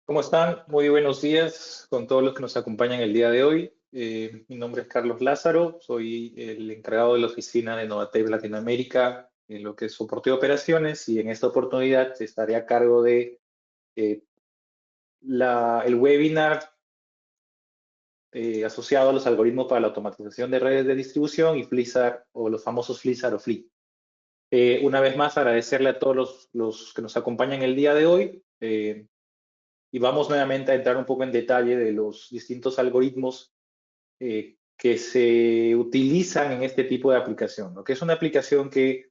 ¿Cómo están? Muy buenos días con todos los que nos acompañan el día de hoy. Mi nombre es Carlos Lázaro, soy el encargado de la oficina de Novatec Latinoamérica en lo que es soporte de operaciones y en esta oportunidad estaré a cargo de eh, el webinar asociado a los algoritmos para la automatización de redes de distribución y FLISAR o los famosos FLISAR o FLI. Una vez más agradecerle a todos los que nos acompañan el día de hoy. Y vamos nuevamente a entrar un poco en detalle de los distintos algoritmos que se utilizan en este tipo de aplicación, ¿no? Que es una aplicación que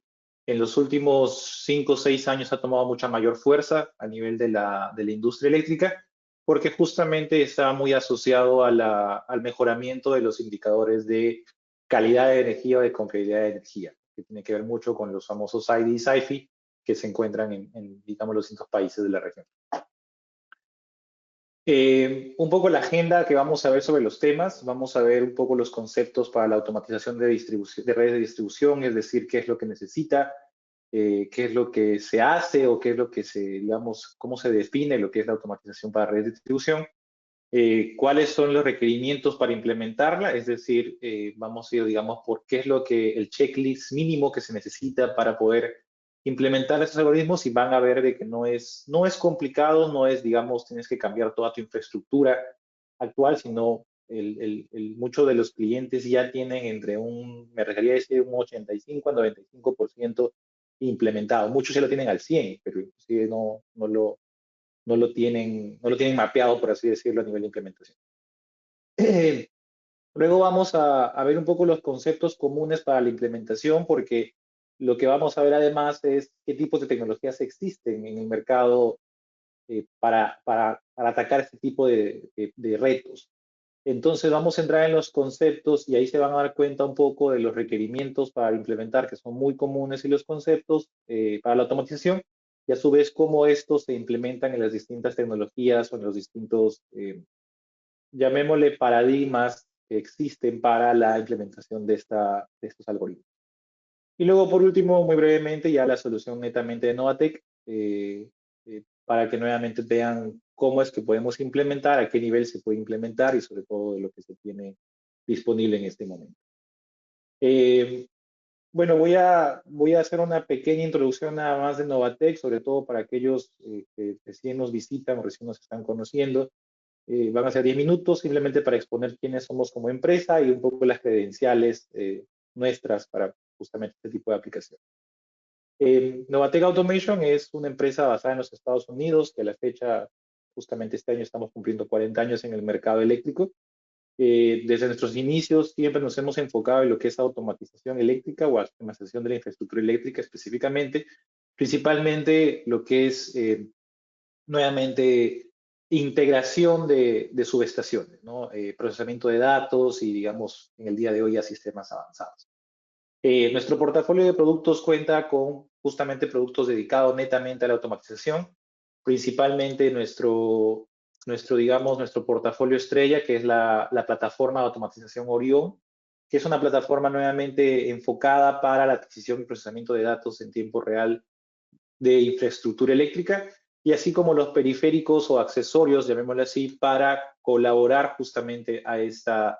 en los últimos 5 o 6 años ha tomado mucha mayor fuerza a nivel de la industria eléctrica, porque justamente está muy asociado al mejoramiento de los indicadores de calidad de energía o de confiabilidad de energía, que tiene que ver mucho con los famosos ID y SAIFI que se encuentran digamos, los distintos países de la región. Un poco la agenda que vamos a ver sobre los temas, vamos a ver un poco los conceptos para la automatización de redes de distribución, es decir, qué es lo que necesita, qué es lo que se hace o qué es lo que digamos, cómo se define lo que es la automatización para redes de distribución, cuáles son los requerimientos para implementarla, es decir, vamos a ir, digamos, por qué es el checklist mínimo que se necesita para poder implementar estos algoritmos y van a ver de que no es complicado, no es, digamos, tienes que cambiar toda tu infraestructura actual, sino muchos de los clientes ya tienen me refería a decir, un 85 a 95% implementado. Muchos ya lo tienen al 100, pero inclusive no lo tienen mapeado, por así decirlo, a nivel de implementación. Luego vamos a ver un poco los conceptos comunes para la implementación, porque lo que vamos a ver además es qué tipos de tecnologías existen en el mercado para atacar este tipo de retos. Entonces vamos a entrar en los conceptos y ahí se van a dar cuenta un poco de los requerimientos para implementar, que son muy comunes, y los conceptos para la automatización, y a su vez cómo estos se implementan en las distintas tecnologías o en los distintos, llamémosle, paradigmas que existen para la implementación de estos algoritmos. Y luego, por último, muy brevemente, ya la solución netamente de Novatec, para que nuevamente vean cómo es que podemos implementar, a qué nivel se puede implementar y sobre todo de lo que se tiene disponible en este momento. Bueno, voy a hacer una pequeña introducción nada más de Novatec, sobre todo para aquellos que recién nos visitan o recién nos están conociendo. Van a ser 10 minutos simplemente para exponer quiénes somos como empresa y un poco las credenciales nuestras para justamente este tipo de aplicación. Novatec Automation es una empresa basada en los Estados Unidos, que a la fecha, justamente este año estamos cumpliendo 40 años en el mercado eléctrico. Desde nuestros inicios siempre nos hemos enfocado en lo que es automatización eléctrica o automatización de la infraestructura eléctrica específicamente, principalmente lo que es, nuevamente, integración de subestaciones, ¿no? Procesamiento de datos y, digamos, en el día de hoy a sistemas avanzados. Nuestro portafolio de productos cuenta con justamente productos dedicados netamente a la automatización, principalmente digamos, nuestro portafolio estrella, que es la plataforma de automatización Orion, que es una plataforma nuevamente enfocada para la adquisición y procesamiento de datos en tiempo real de infraestructura eléctrica, y así como los periféricos o accesorios, llamémoslo así, para colaborar justamente a esta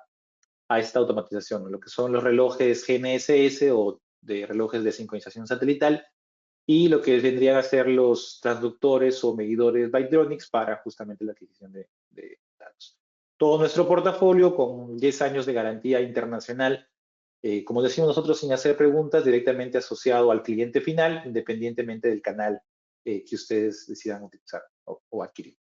automatización, ¿no? Lo que son los relojes GNSS o de relojes de sincronización satelital y lo que vendrían a ser los transductores o medidores Bytronix para justamente la adquisición de datos. Todo nuestro portafolio con 10 años de garantía internacional, como decimos nosotros, sin hacer preguntas, directamente asociado al cliente final, independientemente del canal que ustedes decidan utilizar o adquirir.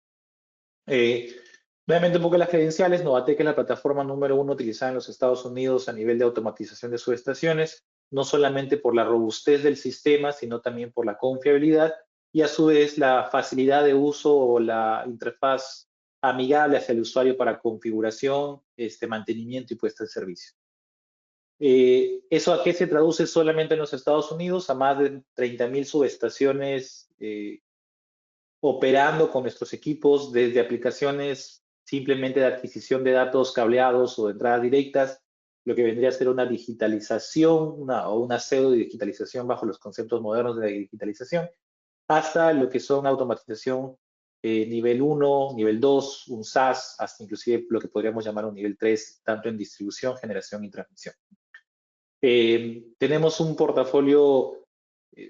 Nuevamente un poco las credenciales. Novatec es la plataforma número 1 utilizada en los Estados Unidos a nivel de automatización de subestaciones, no solamente por la robustez del sistema, sino también por la confiabilidad y a su vez la facilidad de uso o la interfaz amigable hacia el usuario para configuración, mantenimiento y puesta en servicio. ¿Eso a qué se traduce solamente en los Estados Unidos? A más de 30,000 subestaciones operando con nuestros equipos, desde aplicaciones simplemente de adquisición de datos cableados o de entradas directas, lo que vendría a ser una digitalización o una pseudo digitalización bajo los conceptos modernos de la digitalización, hasta lo que son automatización nivel 1, nivel 2, un SaaS, hasta inclusive lo que podríamos llamar un nivel 3, tanto en distribución, generación y transmisión. Tenemos un portafolio,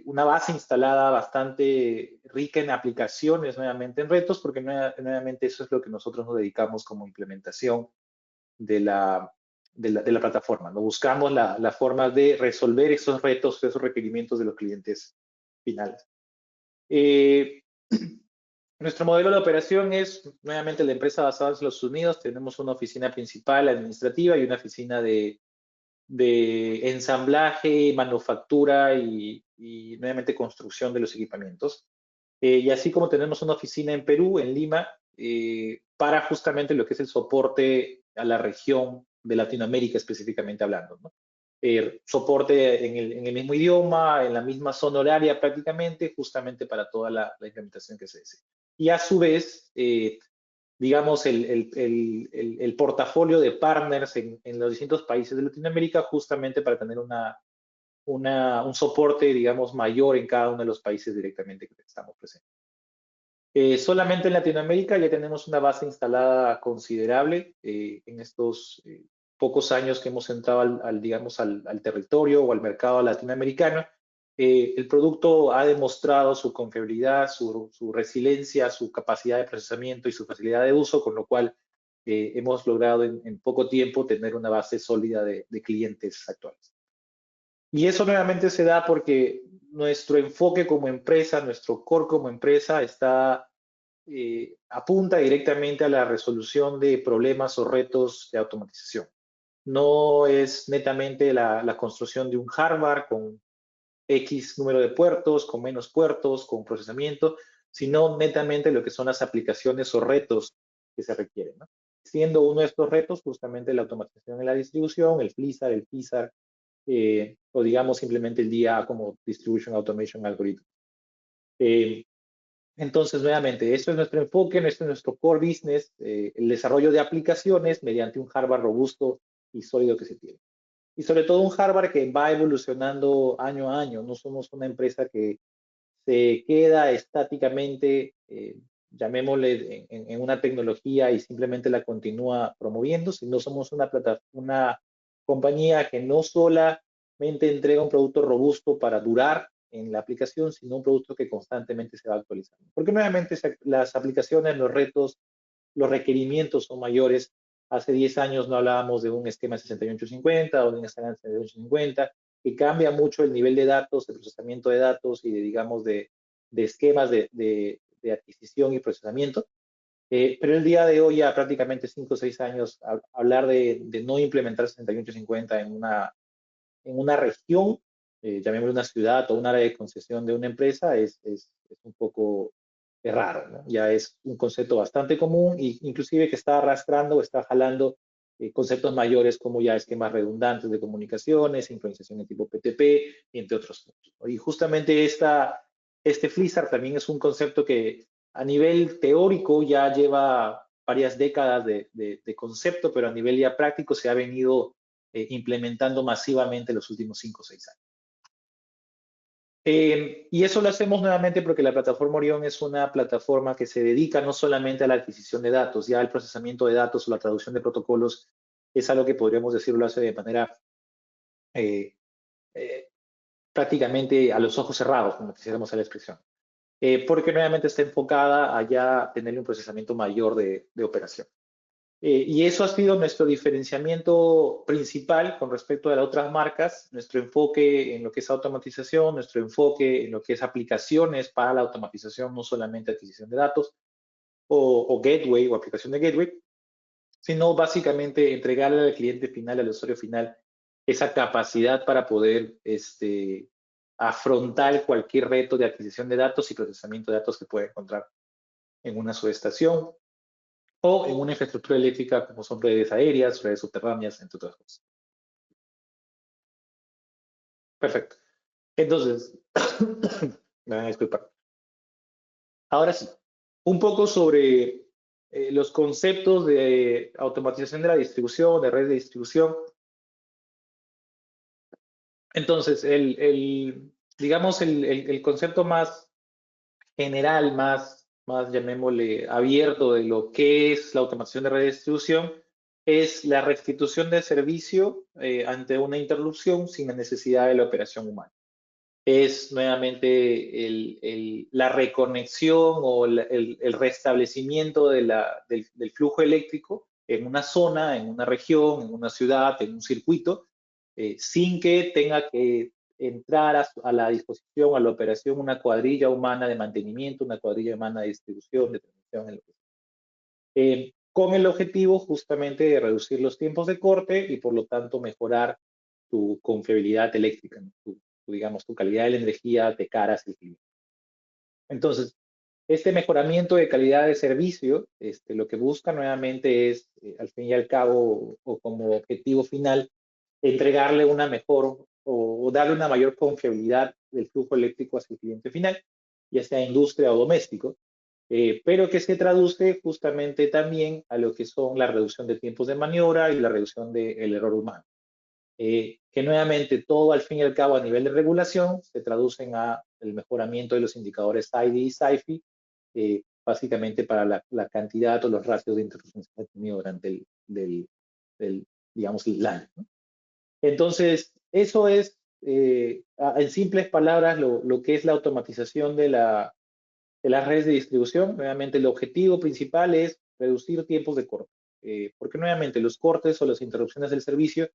una base instalada bastante rica en aplicaciones, nuevamente en retos, porque nuevamente eso es lo que nosotros nos dedicamos como implementación de la plataforma. ¿No? Buscamos la forma de resolver esos retos, esos requerimientos de los clientes finales. Nuestro modelo de operación es, nuevamente, la empresa basada en Estados Unidos. Tenemos una oficina principal administrativa y una oficina de ensamblaje, manufactura y nuevamente construcción de los equipamientos. Y así como tenemos una oficina en Perú, en Lima, para justamente lo que es el soporte a la región de Latinoamérica específicamente hablando, ¿no? Soporte en el mismo idioma, en la misma zona horaria prácticamente, justamente para toda la implementación que se desea. Y a su vez, digamos, el portafolio de partners en los distintos países de Latinoamérica, justamente para tener un soporte, digamos, mayor en cada uno de los países directamente que estamos presentes. Solamente en Latinoamérica ya tenemos una base instalada considerable en estos pocos años que hemos entrado digamos, al territorio o al mercado latinoamericano. El producto ha demostrado su confiabilidad, su resiliencia, su capacidad de procesamiento y su facilidad de uso, con lo cual hemos logrado en poco tiempo tener una base sólida de clientes actuales. Y eso nuevamente se da porque nuestro enfoque como empresa, nuestro core como empresa apunta directamente a la resolución de problemas o retos de automatización. No es netamente la construcción de un hardware con X número de puertos, con menos puertos, con procesamiento, sino netamente lo que son las aplicaciones o retos que se requieren, ¿no? Siendo uno de estos retos justamente la automatización en la distribución, el FLISAR, el FISAR, o digamos simplemente el DIA como Distribution Automation Algorithm. Entonces, nuevamente, esto es nuestro enfoque, esto es nuestro core business, el desarrollo de aplicaciones mediante un hardware robusto y sólido que se tiene. Y sobre todo un hardware que va evolucionando año a año. No somos una empresa que se queda estáticamente, llamémosle, en una tecnología y simplemente la continúa promoviendo, sino somos una compañía que no solamente entrega un producto robusto para durar en la aplicación, sino un producto que constantemente se va actualizando. Porque nuevamente las aplicaciones, los retos, los requerimientos son mayores. Hace 10 años no hablábamos de un esquema 6850 o de un esquema 6850, que cambia mucho el nivel de datos, de procesamiento de datos y digamos, de esquemas de adquisición y procesamiento. Pero el día de hoy, ya prácticamente 5 o 6 años, hablar de no implementar 6850 en una región, llamémosle una ciudad o un área de concesión de una empresa, es un poco raro, ¿no? Ya es un concepto bastante común e inclusive que está arrastrando o está jalando conceptos mayores como ya esquemas redundantes de comunicaciones, sincronización de tipo PTP, entre otros puntos, ¿no? Y justamente este FLISAR también es un concepto que a nivel teórico ya lleva varias décadas de concepto, pero a nivel ya práctico se ha venido implementando masivamente los últimos 5 o 6 años. Y eso lo hacemos nuevamente porque la plataforma Orión es una plataforma que se dedica no solamente a la adquisición de datos, ya el procesamiento de datos o la traducción de protocolos es algo que podríamos decirlo hace de manera eh, eh, prácticamente a los ojos cerrados, como quisiéramos hacer la expresión, porque nuevamente está enfocada a ya tener un procesamiento mayor de operación. Y eso ha sido nuestro diferenciamiento principal con respecto a las otras marcas, nuestro enfoque en lo que es automatización, nuestro enfoque en lo que es aplicaciones para la automatización, no solamente adquisición de datos o gateway o aplicación de gateway, sino básicamente entregarle al cliente final, al usuario final, esa capacidad para poder afrontar cualquier reto de adquisición de datos y procesamiento de datos que puede encontrar en una subestación o en una infraestructura eléctrica como son redes aéreas, redes subterráneas, entre otras cosas. Perfecto. Entonces, me van a disculpar. Ahora sí, un poco sobre los conceptos de automatización de la distribución, de redes de distribución. Entonces, digamos, el concepto más general, más más llamémosle abierto de lo que es la automatización de red de distribución, es la restitución del servicio ante una interrupción sin la necesidad de la operación humana. Es nuevamente la reconexión o el restablecimiento del flujo eléctrico en una zona, en una región, en una ciudad, en un circuito, sin que tenga que entrar a la disposición, a la operación, una cuadrilla humana de mantenimiento, una cuadrilla humana de distribución, de transmisión, en lo que sea. Con el objetivo justamente de reducir los tiempos de corte y por lo tanto mejorar tu confiabilidad eléctrica, ¿no? Digamos, tu calidad de la energía de cara hacia el cliente. Entonces, este mejoramiento de calidad de servicio, lo que busca nuevamente es, al fin y al cabo, o como objetivo final, entregarle una mejor o darle una mayor confiabilidad del flujo eléctrico hacia el cliente final, ya sea industria o doméstico, pero que se traduce justamente también a lo que son la reducción de tiempos de maniobra y la reducción del error humano. Que nuevamente todo al fin y al cabo a nivel de regulación se traducen a el mejoramiento de los indicadores SAIDI y SAIFI, básicamente para la cantidad o los ratios de interrupciones que se ha tenido durante digamos, el año, ¿no? Entonces, eso es, en simples palabras, lo que es la automatización de las redes de distribución. Nuevamente, el objetivo principal es reducir tiempos de corte, porque nuevamente los cortes o las interrupciones del servicio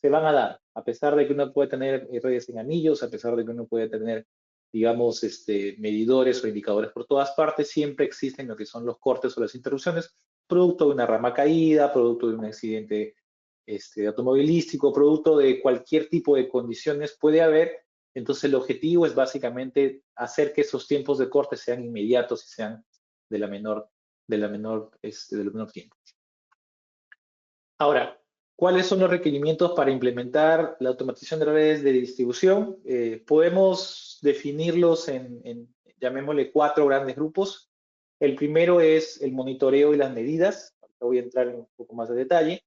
se van a dar, a pesar de que uno puede tener redes en anillos, a pesar de que uno puede tener, digamos, medidores o indicadores por todas partes, siempre existen lo que son los cortes o las interrupciones, producto de una rama caída, producto de un accidente automovilístico, producto de cualquier tipo de condiciones puede haber. Entonces el objetivo es básicamente hacer que esos tiempos de corte sean inmediatos y sean de la menor tiempo. Ahora, ¿cuáles son los requerimientos para implementar la automatización de redes de distribución? Podemos definirlos llamémosle 4 grandes grupos. El primero es el monitoreo y las medidas. Ahorita voy a entrar en un poco más de detalle.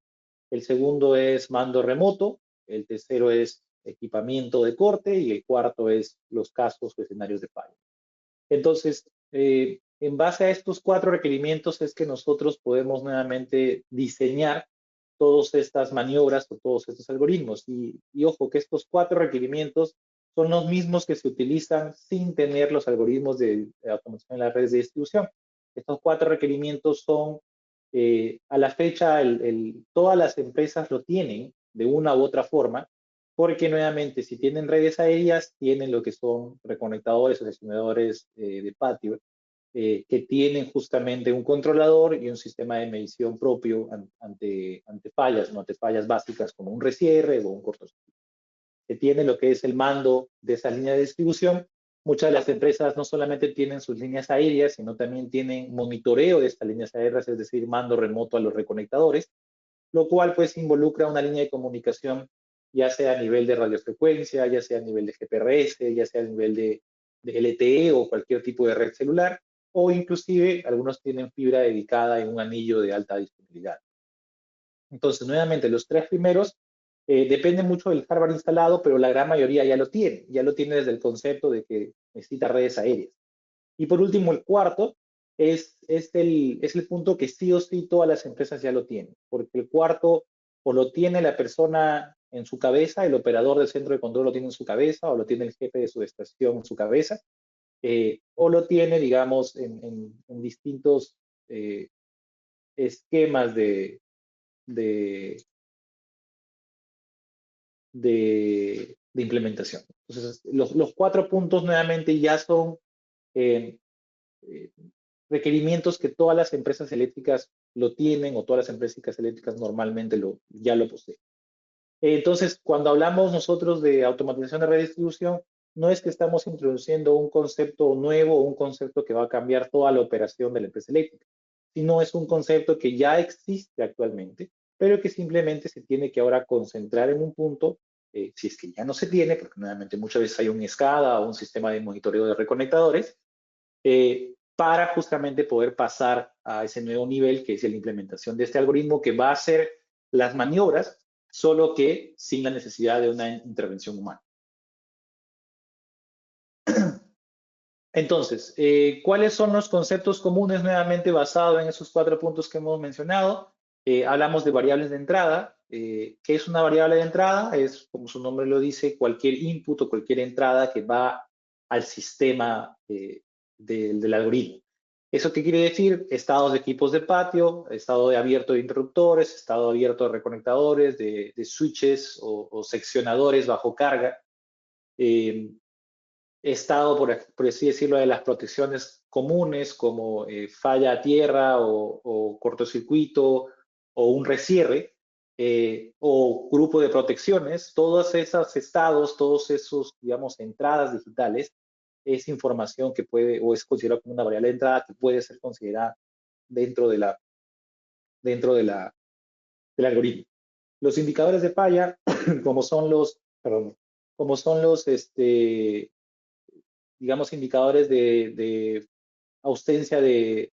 El segundo es mando remoto. El tercero es equipamiento de corte y el cuarto es los casos o escenarios de fallo. Entonces, en base a estos 4 requerimientos es que nosotros podemos nuevamente diseñar todas estas maniobras o todos estos algoritmos. Y ojo que estos 4 requerimientos son los mismos que se utilizan sin tener los algoritmos de automatización en las redes de distribución. Estos 4 requerimientos son, a la fecha, todas las empresas lo tienen de una u otra forma, porque nuevamente, si tienen redes aéreas, tienen lo que son reconectadores o gestionadores de patio, que tienen justamente un controlador y un sistema de medición propio ante fallas, ¿no? Ante fallas básicas como un recierre o un cortocircuito. Que tiene lo que es el mando de esa línea de distribución. Muchas de las empresas no solamente tienen sus líneas aéreas, sino también tienen monitoreo de estas líneas aéreas, es decir, mando remoto a los reconectadores, lo cual pues involucra una línea de comunicación, ya sea a nivel de radiofrecuencia, ya sea a nivel de GPRS, ya sea a nivel de LTE o cualquier tipo de red celular, o inclusive algunos tienen fibra dedicada en un anillo de alta disponibilidad. Entonces, nuevamente, los 3 primeros dependen mucho del hardware instalado, pero la gran mayoría ya lo tiene desde el concepto de que necesita redes aéreas. Y por último, el cuarto es el punto que sí o sí todas las empresas ya lo tienen, porque el cuarto o lo tiene la persona en su cabeza, el operador del centro de control lo tiene en su cabeza, o lo tiene el jefe de su estación en su cabeza, o lo tiene, digamos, en distintos esquemas de, de implementación. Entonces, los 4 puntos nuevamente ya son eh, requerimientos que todas las empresas eléctricas lo tienen o todas las empresas eléctricas normalmente ya lo poseen. Entonces, cuando hablamos nosotros de automatización de redistribución, no es que estamos introduciendo un concepto nuevo o un concepto que va a cambiar toda la operación de la empresa eléctrica, sino es un concepto que ya existe actualmente, pero que simplemente se tiene que ahora concentrar en un punto, si es que ya no se tiene, porque nuevamente muchas veces hay un SCADA o un sistema de monitoreo de reconectadores, para justamente poder pasar a ese nuevo nivel, que es la implementación de este algoritmo que va a hacer las maniobras, solo que sin la necesidad de una intervención humana. Entonces, ¿cuáles son los conceptos comunes nuevamente basados en esos 4 puntos que hemos mencionado? Hablamos de variables de entrada. ¿Qué es una variable de entrada? Es, como su nombre lo dice, cualquier input o cualquier entrada que va al sistema del algoritmo. ¿Eso qué quiere decir? Estados de equipos de patio, estado de abierto de interruptores, estado abierto de reconectadores, de switches o seccionadores bajo carga. Estado, por así decirlo, de las protecciones comunes como falla a tierra o cortocircuito o un resierre o grupo de protecciones, todos esos estados, todos esos, digamos, entradas digitales, es información que puede o es considerada como una variable de entrada que puede ser considerada dentro de dentro del algoritmo. Los indicadores de falla, como son perdón, como son digamos, indicadores de ausencia de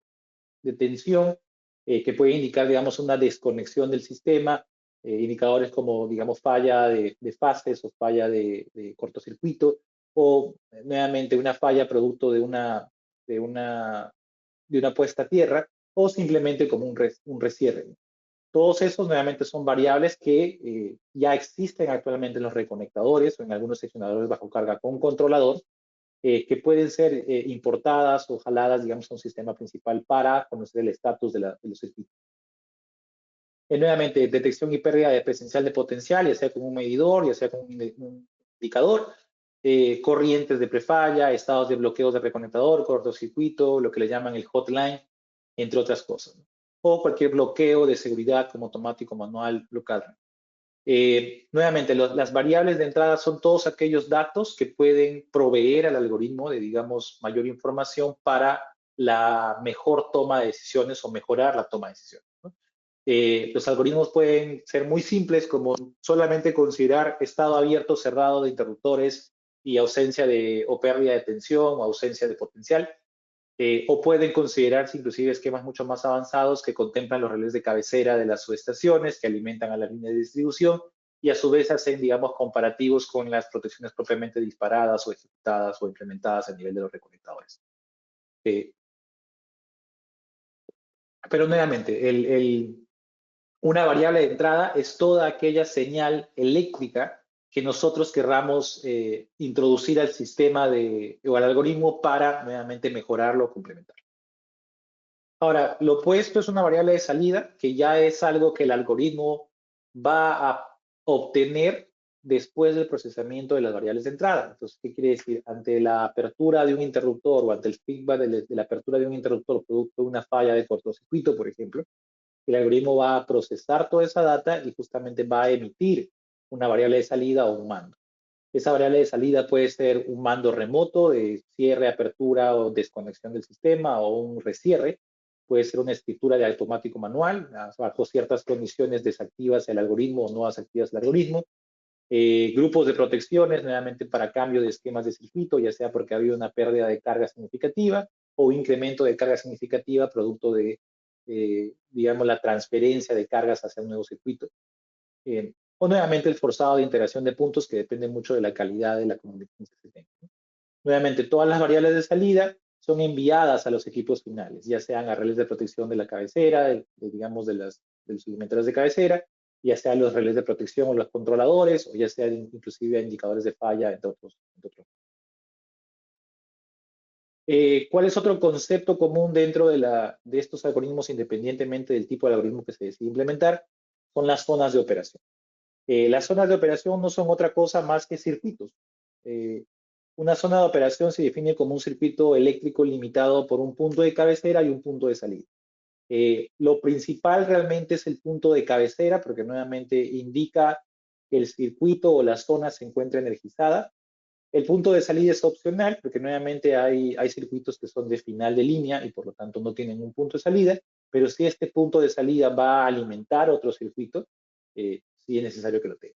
tensión, que puede indicar, digamos, una desconexión del sistema, indicadores como, digamos, falla de fases o falla de cortocircuito, o nuevamente una falla producto de una, de una puesta a tierra, o simplemente como un rescierre. Todos esos nuevamente son variables que ya existen actualmente en los reconectadores o en algunos seccionadores bajo carga con controlador, que pueden ser importadas o jaladas, digamos, a un sistema principal para conocer el estatus de los circuitos. Nuevamente, detección y pérdida de presencial de potencial, ya sea con un medidor, ya sea con un indicador, corrientes de prefalla, estados de bloqueos de reconectador, cortocircuito, lo que le llaman el hotline, entre otras cosas, ¿no? O cualquier bloqueo de seguridad como automático, manual, local. Nuevamente, las variables de entrada son todos aquellos datos que pueden proveer al algoritmo de, digamos, mayor información para la mejor toma de decisiones o mejorar la toma de decisiones, ¿no? Los algoritmos pueden ser muy simples, como solamente considerar estado abierto, cerrado de interruptores y ausencia o pérdida de tensión o ausencia de potencial. O pueden considerarse inclusive esquemas mucho más avanzados que contemplan los relés de cabecera de las subestaciones que alimentan a la línea de distribución y a su vez hacen, digamos, comparativos con las protecciones propiamente disparadas o ejecutadas o implementadas a nivel de los reconectadores. Pero nuevamente, una variable de entrada es toda aquella señal eléctrica que nosotros querramos introducir al sistema o al algoritmo para nuevamente mejorarlo o complementarlo. Ahora, lo opuesto es una variable de salida, que ya es algo que el algoritmo va a obtener después del procesamiento de las variables de entrada. Entonces, ¿qué quiere decir? Ante la apertura de un interruptor o ante el feedback de la apertura de un interruptor producto de una falla de cortocircuito, por ejemplo, el algoritmo va a procesar toda esa data y justamente va a emitir una variable de salida o un mando. Esa variable de salida puede ser un mando remoto de cierre, apertura o desconexión del sistema o un rescierre. Puede ser una escritura de automático manual, bajo ciertas condiciones desactivas el algoritmo o no desactivas el algoritmo. Grupos de protecciones, nuevamente para cambio de esquemas de circuito, ya sea porque ha habido una pérdida de carga significativa o incremento de carga significativa producto de, digamos, la transferencia de cargas hacia un nuevo circuito. O nuevamente el forzado de integración de puntos que depende mucho de la calidad de la comunicación que se tenga. Nuevamente, todas las variables de salida son enviadas a los equipos finales, ya sean a relés de protección de la cabecera, digamos, de los alimentadores de cabecera, ya sean los relés de protección o los controladores, o ya sean inclusive indicadores de falla, entre otros. ¿Cuál es otro concepto común dentro de estos algoritmos, independientemente del tipo de algoritmo que se decide implementar? Son las zonas de operación. Las zonas de operación no son otra cosa más que circuitos. Una zona de operación se define como un circuito eléctrico limitado por un punto de cabecera y un punto de salida. Lo principal realmente es el punto de cabecera, porque nuevamente indica que el circuito o la zona se encuentra energizada. El punto de salida es opcional, porque nuevamente hay circuitos que son de final de línea y por lo tanto no tienen un punto de salida, pero si este punto de salida va a alimentar otro circuito, sí es necesario que lo tenga.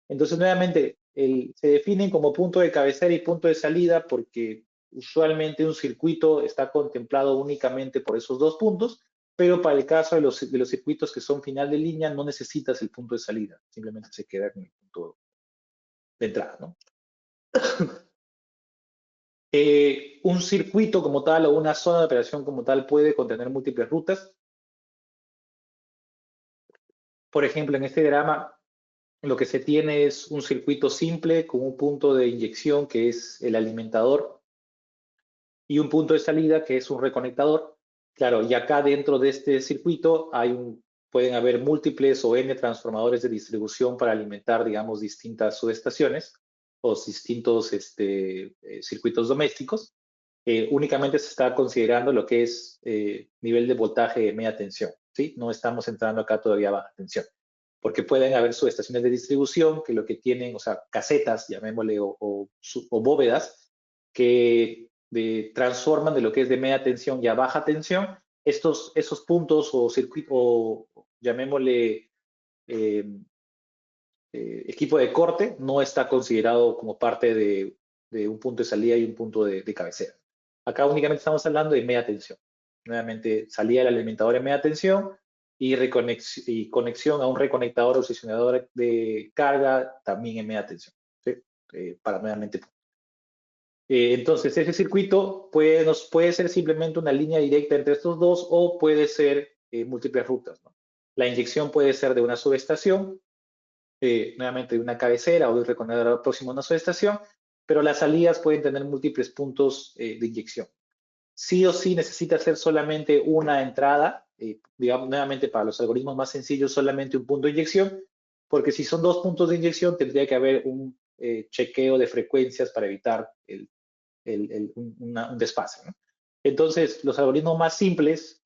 Entonces, nuevamente, se definen como punto de cabecera y punto de salida porque usualmente un circuito está contemplado únicamente por esos dos puntos, pero para el caso de los circuitos que son final de línea no necesitas el punto de salida, simplemente se queda con el punto de entrada, ¿no? Un circuito como tal o una zona de operación como tal puede contener múltiples rutas. Por ejemplo, en este diagrama lo que se tiene es un circuito simple con un punto de inyección que es el alimentador y un punto de salida que es un reconectador. Claro, y acá dentro de este circuito pueden haber múltiples o n transformadores de distribución para alimentar, digamos, distintas subestaciones o distintos circuitos domésticos. Únicamente se está considerando lo que es nivel de voltaje de media tensión, ¿sí? No estamos entrando acá todavía a baja tensión, porque pueden haber subestaciones de distribución que lo que tienen, o sea, casetas, llamémosle, o bóvedas, que transforman de lo que es de media tensión y a baja tensión. Esos puntos o circuitos, o llamémosle eh, equipo de corte, no está considerado como parte de un punto de salida y un punto de cabecera. Acá únicamente estamos hablando de media tensión. Nuevamente, salida del alimentador en media tensión y conexión a un reconectador o sesionador de carga también en media tensión, ¿sí? Para nuevamente. Entonces, ese circuito puede ser simplemente una línea directa entre estos dos o puede ser múltiples rutas, ¿no? La inyección puede ser de una subestación, nuevamente de una cabecera o de un reconectador próximo a una subestación, pero las salidas pueden tener múltiples puntos de inyección. Sí o sí necesita ser solamente una entrada, digamos, nuevamente para los algoritmos más sencillos, solamente un punto de inyección, porque si son dos puntos de inyección tendría que haber un chequeo de frecuencias para evitar un desfase, ¿no? Entonces, los algoritmos más simples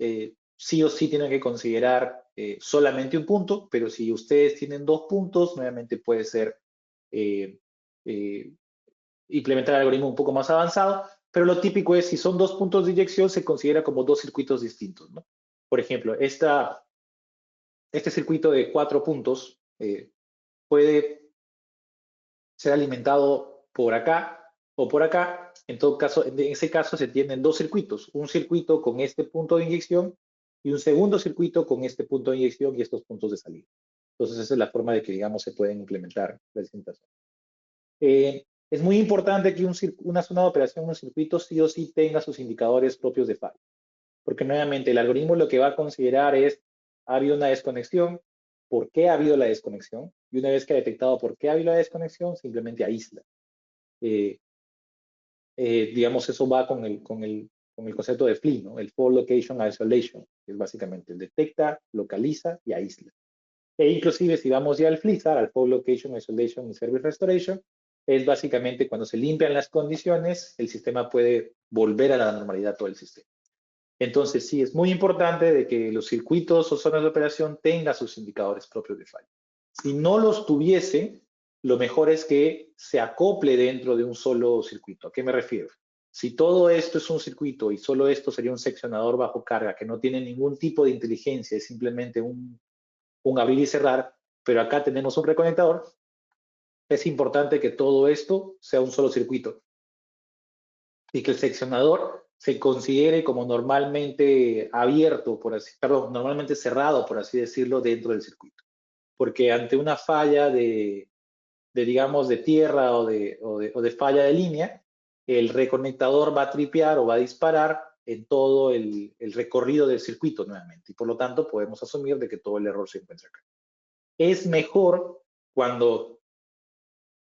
sí o sí tienen que considerar solamente un punto, pero si ustedes tienen dos puntos, nuevamente puede ser eh, eh, implementar el algoritmo un poco más avanzado, pero lo típico es si son dos puntos de inyección, se considera como dos circuitos distintos, ¿no? Por ejemplo, este circuito de 4 puntos puede ser alimentado por acá o por acá. En todo caso, en ese caso se tienen dos circuitos, un circuito con este punto de inyección y un segundo circuito con este punto de inyección y estos puntos de salida. Entonces esa es la forma de que, digamos, se pueden implementar las distintas. Es muy importante que una zona de operación, un circuito, sí o sí tenga sus indicadores propios de falla, porque nuevamente el algoritmo lo que va a considerar es, ha habido una desconexión, ¿por qué ha habido la desconexión? Y una vez que ha detectado por qué ha habido la desconexión, simplemente aísla. Eh, digamos, eso va con el concepto de FLI, ¿no? El Fault Location Isolation, que es básicamente detecta, localiza y aísla. E inclusive si vamos ya al FLISAR, al Fault Location Isolation y Service Restoration, es básicamente cuando se limpian las condiciones, el sistema puede volver a la normalidad todo el sistema. Entonces sí, es muy importante de que los circuitos o zonas de operación tengan sus indicadores propios de falla. Si no los tuviese, lo mejor es que se acople dentro de un solo circuito. ¿A qué me refiero? Si todo esto es un circuito y solo esto sería un seccionador bajo carga que no tiene ningún tipo de inteligencia, es simplemente un abrir y cerrar, pero acá tenemos un reconectador, es importante que todo esto sea un solo circuito y que el seccionador se considere como normalmente abierto, normalmente cerrado, por así decirlo, dentro del circuito. Porque ante una falla digamos, de tierra o de falla de línea, el reconectador va a tripear o va a disparar en todo el recorrido del circuito nuevamente. Y por lo tanto, podemos asumir de que todo el error se encuentra acá. Es mejor cuando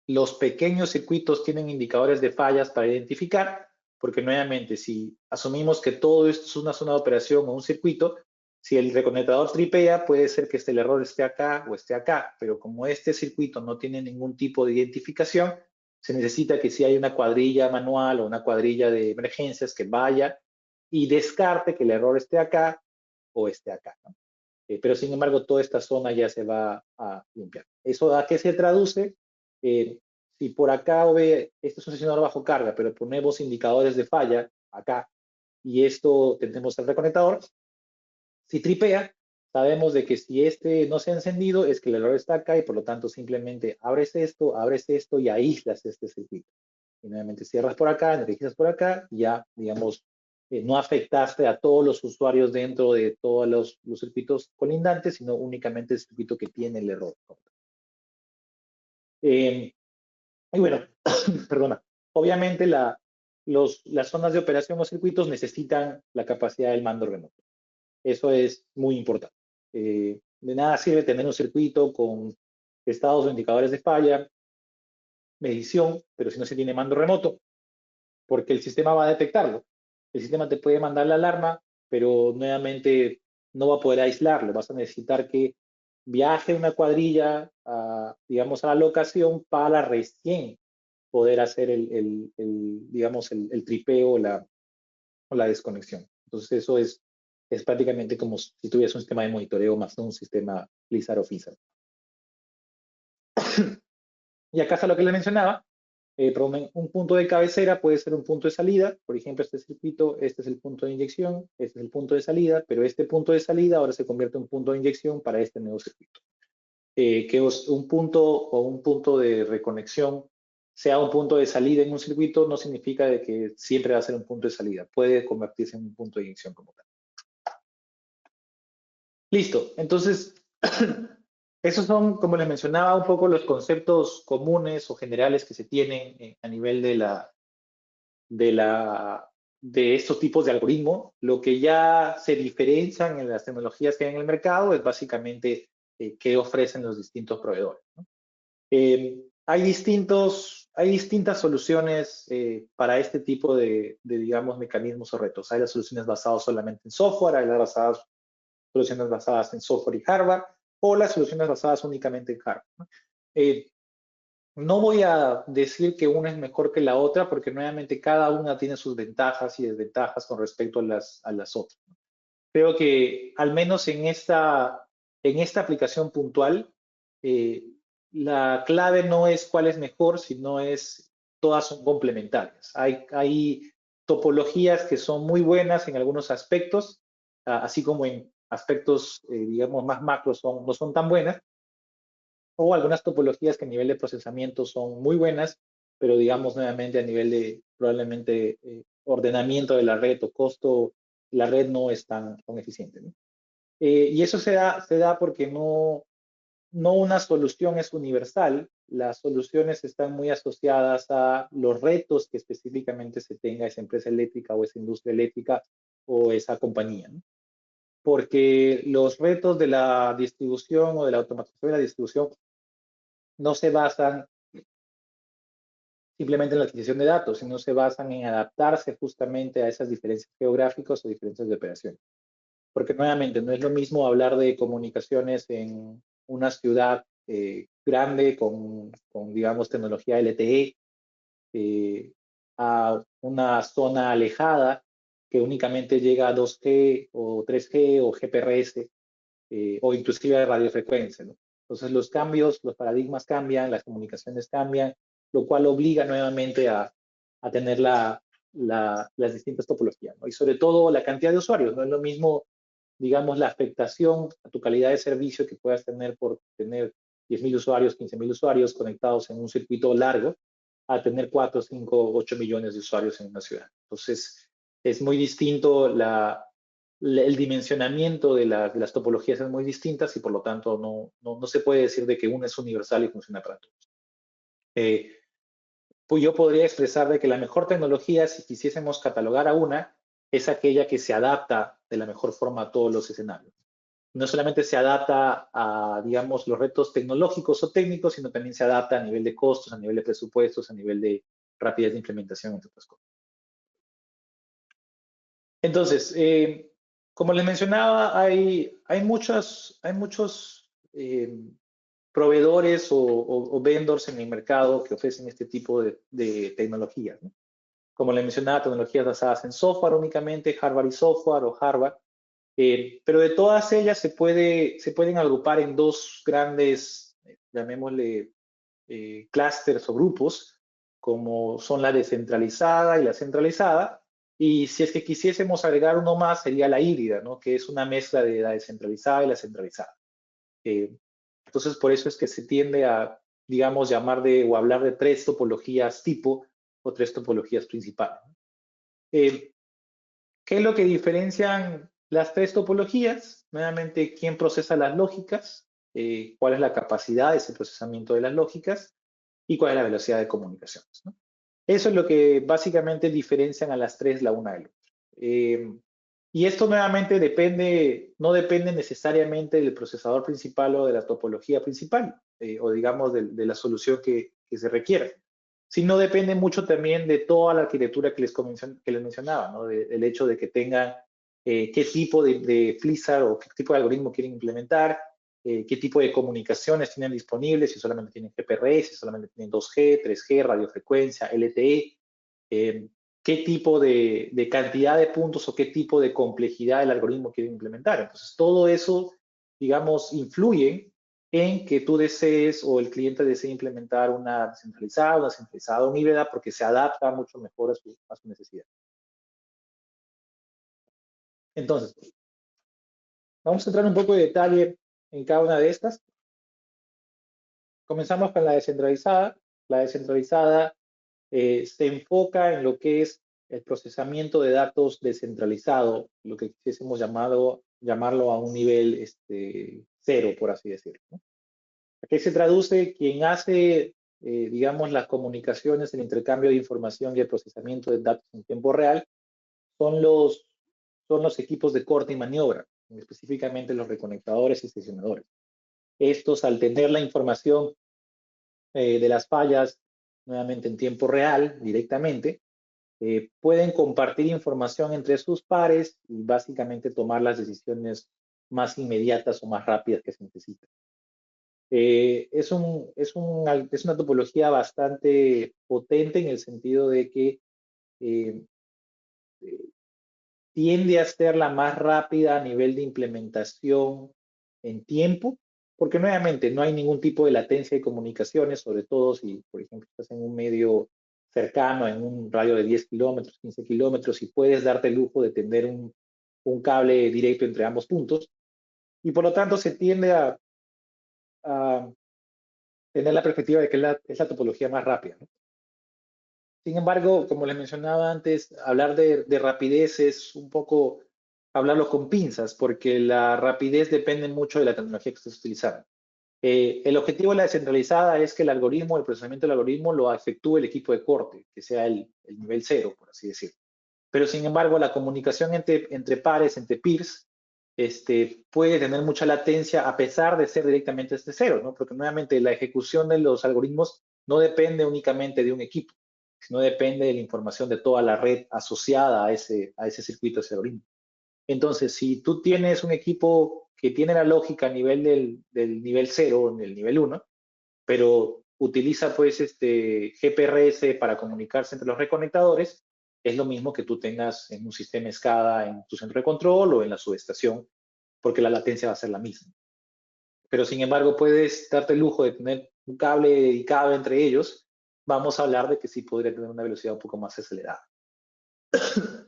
los pequeños circuitos tienen indicadores de fallas para identificar, porque nuevamente, si asumimos que todo esto es una zona de operación o un circuito, si el reconectador tripea, puede ser que el error esté acá o esté acá, pero como este circuito no tiene ningún tipo de identificación, se necesita que si hay una cuadrilla manual o una cuadrilla de emergencias que vaya y descarte que el error esté acá o esté acá, ¿no? Pero sin embargo, toda esta zona ya se va a limpiar. ¿Eso a qué se traduce? Si por acá ve, este es un sesionador bajo carga, pero ponemos indicadores de falla acá y esto tenemos el reconectador, si tripea, sabemos de que si este no se ha encendido es que el error está acá y por lo tanto simplemente abres esto y aíslas este circuito. Y nuevamente cierras por acá, energizas por acá y ya, digamos, no afectaste a todos los usuarios dentro de todos los circuitos colindantes, sino únicamente el circuito que tiene el error. Y bueno, perdona, obviamente las zonas de operación o circuitos necesitan la capacidad del mando remoto. Eso es muy importante. De nada sirve tener un circuito con estados o indicadores de falla, medición, pero si no se tiene mando remoto, porque el sistema va a detectarlo. El sistema te puede mandar la alarma, pero nuevamente no va a poder aislarlo. Vas a necesitar que viaje una cuadrilla, digamos, a la locación para recién poder hacer digamos, el tripeo o la desconexión. Entonces eso es prácticamente como si tuvieras un sistema de monitoreo más no un sistema Lizard o FISAR. Y acá está lo que les mencionaba. Un punto de cabecera puede ser un punto de salida. Por ejemplo, este circuito, este es el punto de inyección, este es el punto de salida, pero este punto de salida ahora se convierte en un punto de inyección para este nuevo circuito. Que un punto o un punto de reconexión sea un punto de salida en un circuito no significa de que siempre va a ser un punto de salida. Puede convertirse en un punto de inyección como tal. Listo. Entonces, esos son, como les mencionaba, un poco los conceptos comunes o generales que se tienen a nivel de estos tipos de algoritmos. Lo que ya se diferencian en las tecnologías que hay en el mercado es básicamente qué ofrecen los distintos proveedores, ¿no? Hay distintas soluciones para este tipo digamos, mecanismos o retos. Hay las soluciones basadas solamente en software, hay las soluciones basadas en software y hardware, o las soluciones basadas únicamente en hardware, ¿no? No voy a decir que una es mejor que la otra, porque nuevamente cada una tiene sus ventajas y desventajas con respecto a las otras. Creo que al menos en esta aplicación puntual, eh, la clave no es cuál es mejor, sino todas son complementarias. Hay topologías que son muy buenas en algunos aspectos, así como en aspectos, digamos, más macros no son tan buenas, o algunas topologías que a nivel de procesamiento son muy buenas, pero digamos nuevamente a nivel de probablemente ordenamiento de la red o costo, la red no es tan eficiente, ¿no? Y eso se da porque no una solución es universal, las soluciones están muy asociadas a los retos que específicamente se tenga esa empresa eléctrica o esa industria eléctrica o esa compañía, ¿no? Porque los retos de la distribución o de la automatización de la distribución no se basan simplemente en la adquisición de datos, sino se basan en adaptarse justamente a esas diferencias geográficas o diferencias de operación. Porque nuevamente no es lo mismo hablar de comunicaciones en una ciudad grande con, digamos, tecnología LTE a una zona alejada que únicamente llega a 2G o 3G o GPRS o inclusive a radiofrecuencia, ¿no? Entonces los cambios, los paradigmas cambian, las comunicaciones cambian, lo cual obliga nuevamente a tener las distintas topologías, ¿no? Y sobre todo la cantidad de usuarios. No es lo mismo, digamos, la afectación a tu calidad de servicio que puedas tener por tener 10.000 usuarios, 15.000 usuarios conectados en un circuito largo, a tener 4, 5, 8 millones de usuarios en una ciudad. Entonces, es muy distinto el dimensionamiento de las topologías es muy distintas y por lo tanto no se puede decir de que una es universal y funciona para todos. Pues yo podría expresar de que la mejor tecnología, si quisiésemos catalogar a una, es aquella que se adapta de la mejor forma a todos los escenarios. No solamente se adapta a, digamos, los retos tecnológicos o técnicos, sino también se adapta a nivel de costos, a nivel de presupuestos, a nivel de rapidez de implementación, entre otras cosas. Entonces, como les mencionaba, hay muchos proveedores o vendors en el mercado que ofrecen este tipo de tecnologías, ¿no? Como les mencionaba, tecnologías basadas en software únicamente, hardware y software o hardware. Pero de todas ellas se pueden agrupar en dos grandes, llamémosle, clústeres o grupos, como son la descentralizada y la centralizada. Y si es que quisiésemos agregar uno más, sería la híbrida, ¿no? Que es una mezcla de la descentralizada y la centralizada. Entonces, por eso es que se tiende a, digamos, o hablar de tres topologías tipo o tres topologías principales. ¿Qué es lo que diferencian las tres topologías? Nuevamente, ¿quién procesa las lógicas? ¿Cuál es la capacidad de ese procesamiento de las lógicas? Y cuál es la velocidad de comunicaciones, ¿no? Eso es lo que básicamente diferencian a las tres la una de la otra. Y esto nuevamente no depende necesariamente del procesador principal o de la topología principal, o digamos de la solución que se requiera, sino depende mucho también de toda la arquitectura que les mencionaba, ¿no? Del hecho de que tengan qué tipo de FLISR o qué tipo de algoritmo quieren implementar, qué tipo de comunicaciones tienen disponibles, si solamente tienen GPRS, si solamente tienen 2G, 3G, radiofrecuencia, LTE, qué tipo de cantidad de puntos o qué tipo de complejidad del algoritmo quieren implementar. Entonces, todo eso, digamos, influye en que tú desees o el cliente desee implementar una centralizada, una híbrida, porque se adapta mucho mejor a su necesidad. Entonces, vamos a entrar un poco de detalle en cada una de estas. Comenzamos con la descentralizada. La descentralizada se enfoca en lo que es el procesamiento de datos descentralizado, lo que quisiésemos llamarlo a un nivel cero, por así decirlo, ¿no? ¿A qué se traduce? Quien hace, digamos, las comunicaciones, el intercambio de información y el procesamiento de datos en tiempo real son los equipos de corte y maniobra, específicamente los reconectadores y sesionadores. Estos, al tener la información de las fallas nuevamente en tiempo real, directamente, pueden compartir información entre sus pares y básicamente tomar las decisiones más inmediatas o más rápidas que se necesitan. Es una topología bastante potente en el sentido de que eh, tiende a ser la más rápida a nivel de implementación en tiempo, porque nuevamente no hay ningún tipo de latencia de comunicaciones, sobre todo si, por ejemplo, estás en un medio cercano, en un radio de 10 kilómetros, 15 kilómetros, y puedes darte el lujo de tener un cable directo entre ambos puntos, y por lo tanto se tiende a tener la perspectiva de que es la topología más rápida, ¿no? Sin embargo, como les mencionaba antes, hablar de rapidez es un poco hablarlo con pinzas, porque la rapidez depende mucho de la tecnología que estés utilizando. El objetivo de la descentralizada es que el procesamiento del algoritmo lo efectúe el equipo de corte, que sea el nivel cero, por así decirlo. Pero sin embargo, la comunicación entre pares, entre peers, puede tener mucha latencia a pesar de ser directamente cero, ¿no? Porque nuevamente la ejecución de los algoritmos no depende únicamente de un equipo, sino depende de la información de toda la red asociada a ese circuito, ese algoritmo. Entonces, si tú tienes un equipo que tiene la lógica a nivel del nivel 0, del nivel 1, pero utiliza pues GPRS para comunicarse entre los reconectadores, es lo mismo que tú tengas en un sistema SCADA en tu centro de control o en la subestación, porque la latencia va a ser la misma. Pero sin embargo, puedes darte el lujo de tener un cable dedicado entre ellos. Vamos a hablar de que sí podría tener una velocidad un poco más acelerada.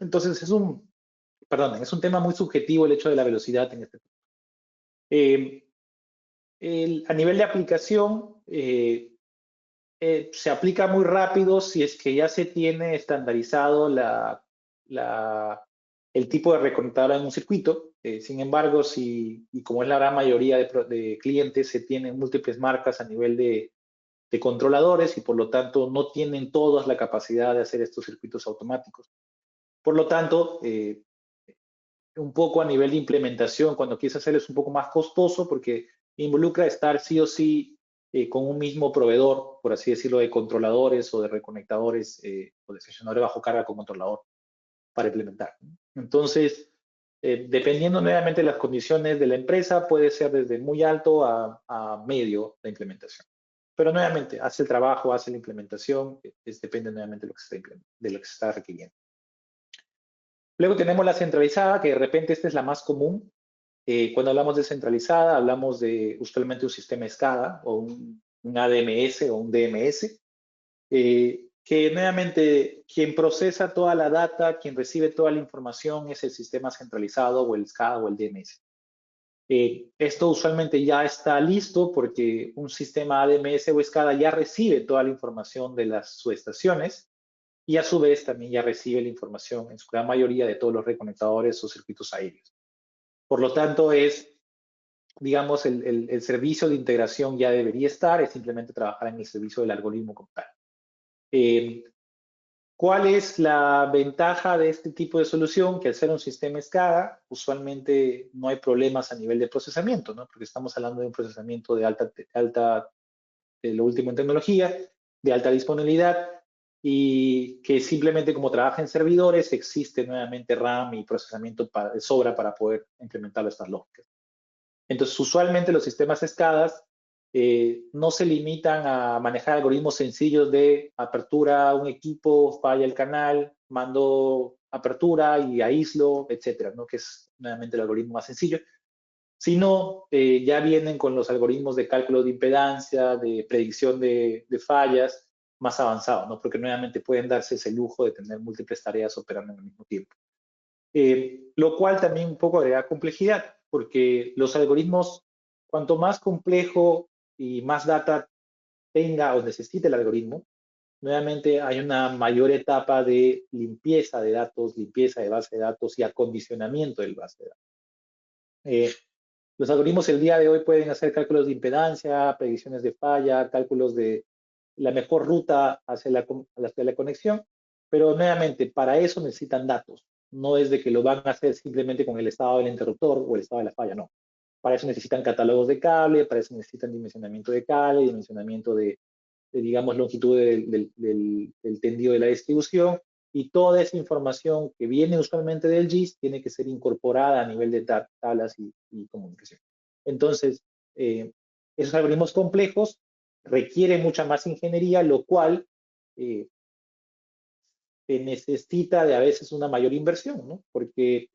Entonces, es un tema muy subjetivo el hecho de la velocidad en este punto. A nivel de aplicación, se aplica muy rápido si es que ya se tiene estandarizado el tipo de reconectadora en un circuito. Sin embargo, y como es la gran mayoría de clientes, se tienen múltiples marcas a nivel de controladores y por lo tanto no tienen todas la capacidad de hacer estos circuitos automáticos. Por lo tanto, un poco a nivel de implementación, cuando quieres hacerlo es un poco más costoso porque involucra estar sí o sí con un mismo proveedor, por así decirlo, de controladores o de reconectadores o de sesionadores bajo carga con controlador para implementar. Entonces, dependiendo nuevamente de las condiciones de la empresa, puede ser desde muy alto a medio la implementación. Pero nuevamente, hace el trabajo, hace la implementación, depende nuevamente de lo que se está requiriendo. Luego tenemos la centralizada, que de repente esta es la más común. Cuando hablamos de centralizada, hablamos de usualmente un sistema SCADA o un ADMS o un DMS, que nuevamente quien procesa toda la data, quien recibe toda la información es el sistema centralizado o el SCADA o el DMS. Esto usualmente ya está listo porque un sistema ADMS o SCADA ya recibe toda la información de las subestaciones y a su vez también ya recibe la información en su gran mayoría de todos los reconectadores o circuitos aéreos. Por lo tanto, digamos, el servicio de integración ya debería estar, es simplemente trabajar en el servicio del algoritmo como tal. ¿Cuál es la ventaja de este tipo de solución? Que al ser un sistema SCADA, usualmente no hay problemas a nivel de procesamiento, ¿no? Porque estamos hablando de un procesamiento de lo último en tecnología, de alta disponibilidad, y que simplemente como trabaja en servidores, existe nuevamente RAM y procesamiento de sobra para poder implementar estas lógicas. Entonces, usualmente los sistemas SCADAs no se limitan a manejar algoritmos sencillos de apertura, un equipo, falla el canal, mando apertura y aíslo, etcétera, ¿no? Que es nuevamente el algoritmo más sencillo, sino ya vienen con los algoritmos de cálculo de impedancia, de predicción de fallas más avanzados, ¿no? Porque nuevamente pueden darse ese lujo de tener múltiples tareas operando al mismo tiempo. Lo cual también un poco agrega complejidad, porque los algoritmos, cuanto más complejo y más data tenga o necesite el algoritmo, nuevamente hay una mayor etapa de limpieza de datos, limpieza de base de datos y acondicionamiento del base de datos. Los algoritmos el día de hoy pueden hacer cálculos de impedancia, predicciones de falla, cálculos de la mejor ruta hacia la conexión, pero nuevamente para eso necesitan datos. No es de que lo van a hacer simplemente con el estado del interruptor o el estado de la falla, no. Para eso necesitan catálogos de cable, para eso necesitan dimensionamiento de cable, dimensionamiento de digamos, longitud del tendido de la distribución, y toda esa información que viene usualmente del GIS tiene que ser incorporada a nivel de tablas y comunicación. Entonces, esos algoritmos complejos requieren mucha más ingeniería, lo cual se necesita de a veces una mayor inversión, ¿no? Porque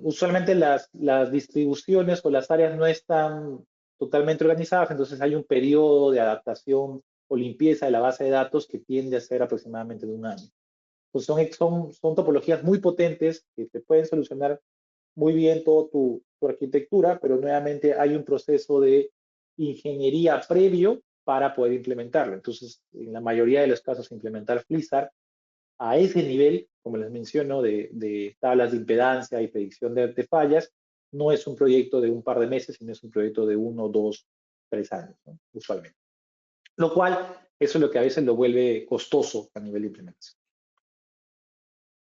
usualmente las distribuciones o las áreas no están totalmente organizadas, entonces hay un periodo de adaptación o limpieza de la base de datos que tiende a ser aproximadamente de un año. Pues son topologías muy potentes que te pueden solucionar muy bien toda tu arquitectura, pero nuevamente hay un proceso de ingeniería previo para poder implementarlo. Entonces, en la mayoría de los casos, implementar FLISAR a ese nivel, como les menciono, de tablas de impedancia y predicción de fallas, no es un proyecto de un par de meses, sino es un proyecto de 1, 2, 3 años, ¿no? Usualmente. Lo cual, eso es lo que a veces lo vuelve costoso a nivel de implementación.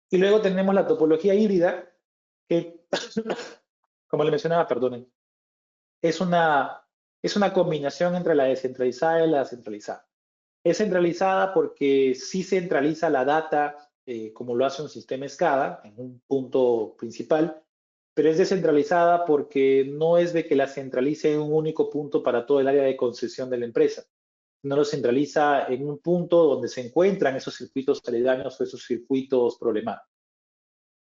Y luego tenemos la topología híbrida, que, como le mencionaba, perdonen, es una combinación entre la descentralizada y la centralizada. Es centralizada porque sí centraliza la data como lo hace un sistema SCADA en un punto principal, pero es descentralizada porque no es de que la centralice en un único punto para todo el área de concesión de la empresa. No lo centraliza en un punto donde se encuentran esos circuitos aledaños o esos circuitos problemáticos.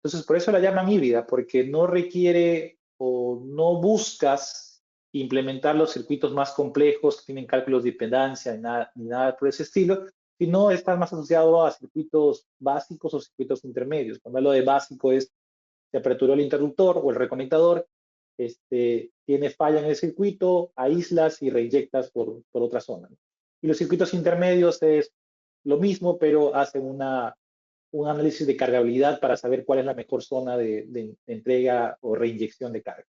Entonces, por eso la llaman híbrida, porque no requiere o no buscas implementar los circuitos más complejos que tienen cálculos de impedancia ni nada por ese estilo, sino está más asociado a circuitos básicos o circuitos intermedios. Cuando hablo de básico es, se aperturó el interruptor o el reconectador, tiene falla en el circuito, aíslas y reinyectas por otra zona. Y los circuitos intermedios es lo mismo, pero hacen un análisis de cargabilidad para saber cuál es la mejor zona de entrega o reinyección de carga.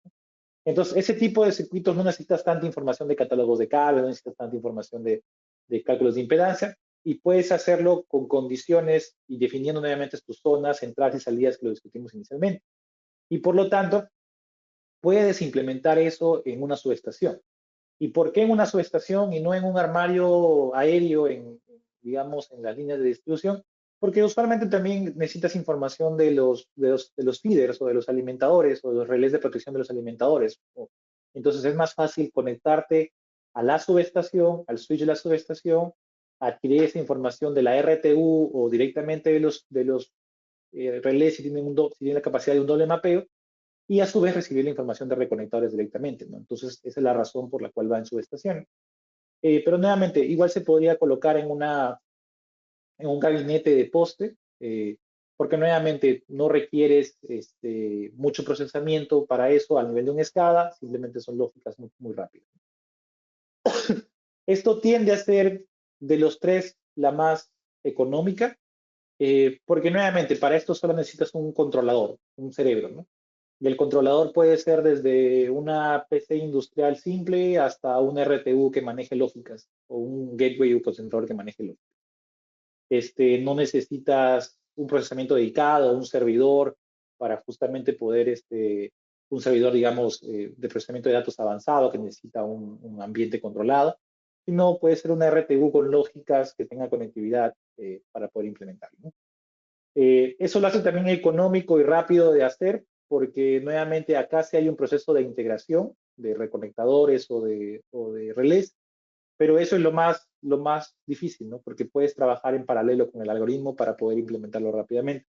Entonces, ese tipo de circuitos no necesitas tanta información de catálogos de carga, no necesitas tanta información de cálculos de impedancia, y puedes hacerlo con condiciones y definiendo nuevamente tus zonas, entradas y salidas que lo discutimos inicialmente. Y por lo tanto, puedes implementar eso en una subestación. ¿Y por qué en una subestación y no en un armario aéreo, digamos, en las líneas de distribución? Porque usualmente también necesitas información de los feeders o de los alimentadores o de los relés de protección de los alimentadores. Entonces es más fácil conectarte a la subestación, al switch de la subestación, adquirir esa información de la RTU o directamente de los relés si tienen la capacidad de un doble mapeo, y a su vez recibir la información de reconectadores directamente, ¿no? Entonces, esa es la razón por la cual va en subestación. Pero nuevamente, igual se podría colocar en un gabinete de poste, porque nuevamente no requieres mucho procesamiento para eso a nivel de un SCADA, simplemente son lógicas muy, muy rápidas. Esto tiende a ser de los tres la más económica, porque nuevamente para esto solo necesitas un controlador, un cerebro, ¿no? Y el controlador puede ser desde una PC industrial simple hasta un RTU que maneje lógicas o un gateway o concentrador que maneje lógicas. no necesitas un procesamiento dedicado, un servidor para justamente poder, un servidor, digamos, de procesamiento de datos avanzado que necesita un ambiente controlado, sino puede ser una RTU con lógicas que tenga conectividad para poder implementarlo, ¿no? Eso lo hace también económico y rápido de hacer, porque nuevamente acá sí hay un proceso de integración de reconectadores o de relés, pero eso es lo más difícil, ¿no? Porque puedes trabajar en paralelo con el algoritmo para poder implementarlo rápidamente.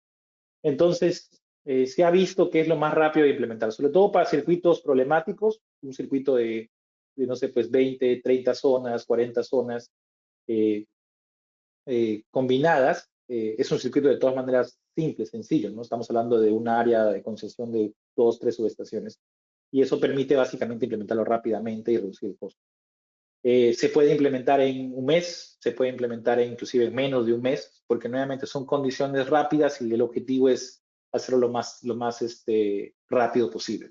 Entonces, se ha visto que es lo más rápido de implementar, sobre todo para circuitos problemáticos, un circuito no sé, pues 20, 30 zonas, 40 zonas eh, combinadas. Es un circuito de todas maneras simple, sencillo, ¿no? Estamos hablando de un área de concesión de 2, 3 subestaciones. Y eso permite básicamente implementarlo rápidamente y reducir el costo. Se puede implementar en un mes, se puede implementar inclusive en menos de un mes, porque nuevamente son condiciones rápidas y el objetivo es hacerlo lo más rápido posible.